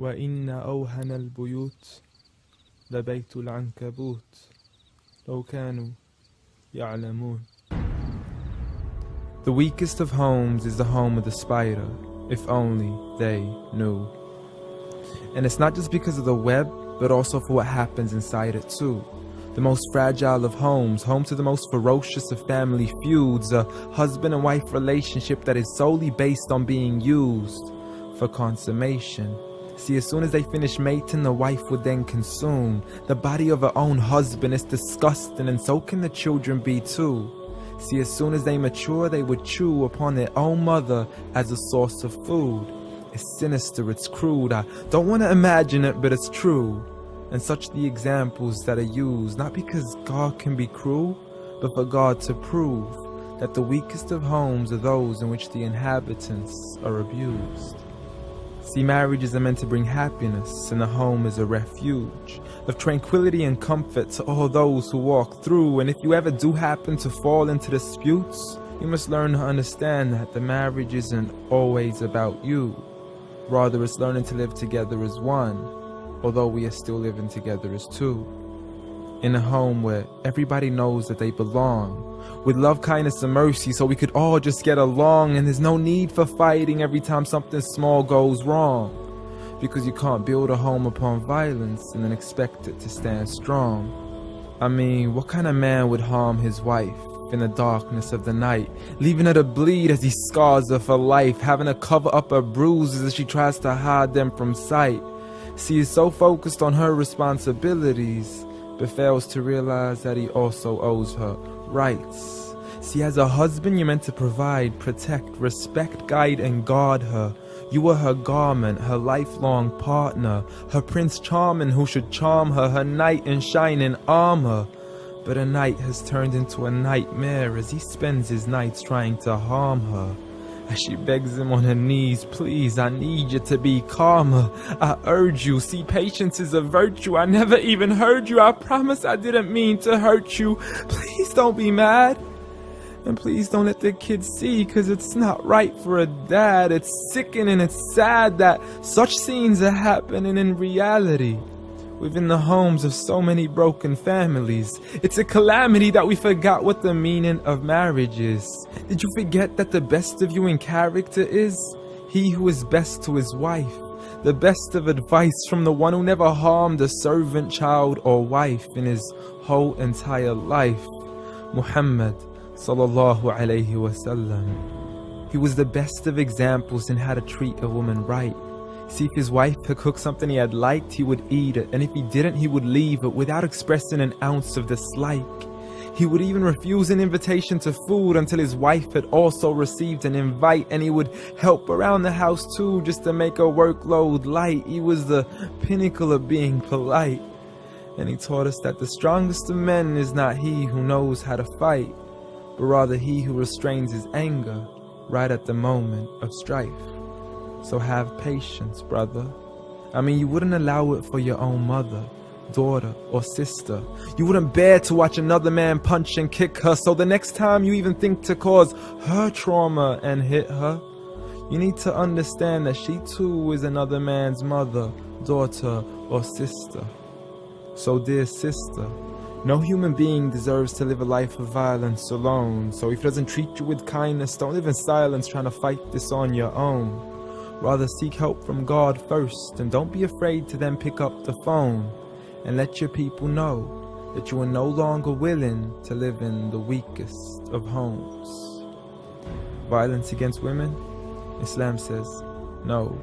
وإن أوهن البيوت لبيت العنكبوت لو كانوا يعلمون. The weakest of homes is the home of the spider, if only they knew. And it's not just because of the web, but also for what happens inside it too. The most fragile of homes, home to the most ferocious of family feuds, a husband and wife relationship that is solely based on being used for consummation. See, as soon as they finish mating, the wife would then consume the body of her own husband. It's disgusting, and so can the children be too. See, as soon as they mature, they would chew upon their own mother as a source of food. It's sinister, it's crude, I don't want to imagine it, but it's true. And such the examples that are used, not because God can be cruel, but for God to prove that the weakest of homes are those in which the inhabitants are abused. See, marriages are meant to bring happiness, and the home is a refuge of tranquility and comfort to all those who walk through. And if you ever do happen to fall into disputes, you must learn to understand that the marriage isn't always about you. Rather, it's learning to live together as one, although we are still living together as two. In a home where everybody knows that they belong, with love, kindness, and mercy, so we could all just get along, and there's no need for fighting every time something small goes wrong. Because you can't build a home upon violence and then expect it to stand strong. I mean, what kind of man would harm his wife in the darkness of the night, leaving her to bleed as he scars her for life, having to cover up her bruises as she tries to hide them from sight? See, he's so focused on her responsibilities, but fails to realize that he also owes her rights. See, as a husband, you're meant to provide, protect, respect, guide, and guard her. You are her garment, her lifelong partner, her Prince Charming who should charm her, her knight in shining armor. But a night has turned into a nightmare as he spends his nights trying to harm her. As she begs him on her knees, please, I need you to be calmer. I urge you, see, patience is a virtue. I never even heard you. I promise I didn't mean to hurt you. Please don't be mad. And please don't let the kids see, cause it's not right for a dad. It's sickening, it's sad that such scenes are happening in reality within the homes of so many broken families. It's a calamity that we forgot what the meaning of marriage is. Did you forget that the best of you in character is he who is best to his wife? The best of advice from the one who never harmed a servant, child, or wife in his whole entire life. Muhammad sallallahu alayhi wasallam. He was the best of examples in how to treat a woman right. See, if his wife had cooked something he had liked, he would eat it, and if he didn't, he would leave it without expressing an ounce of dislike. He would even refuse an invitation to food until his wife had also received an invite, and he would help around the house too, just to make her workload light. He was the pinnacle of being polite. And he taught us that the strongest of men is not he who knows how to fight, but rather he who restrains his anger right at the moment of strife. So have patience, brother. I mean, you wouldn't allow it for your own mother, daughter, or sister. You wouldn't bear to watch another man punch and kick her, so the next time you even think to cause her trauma and hit her, you need to understand that she too is another man's mother, daughter, or sister. So dear sister, no human being deserves to live a life of violence alone. So if he doesn't treat you with kindness, don't live in silence trying to fight this on your own. Rather seek help from God first, and don't be afraid to then pick up the phone and let your people know that you are no longer willing to live in the weakest of homes. Violence against women? Islam says no.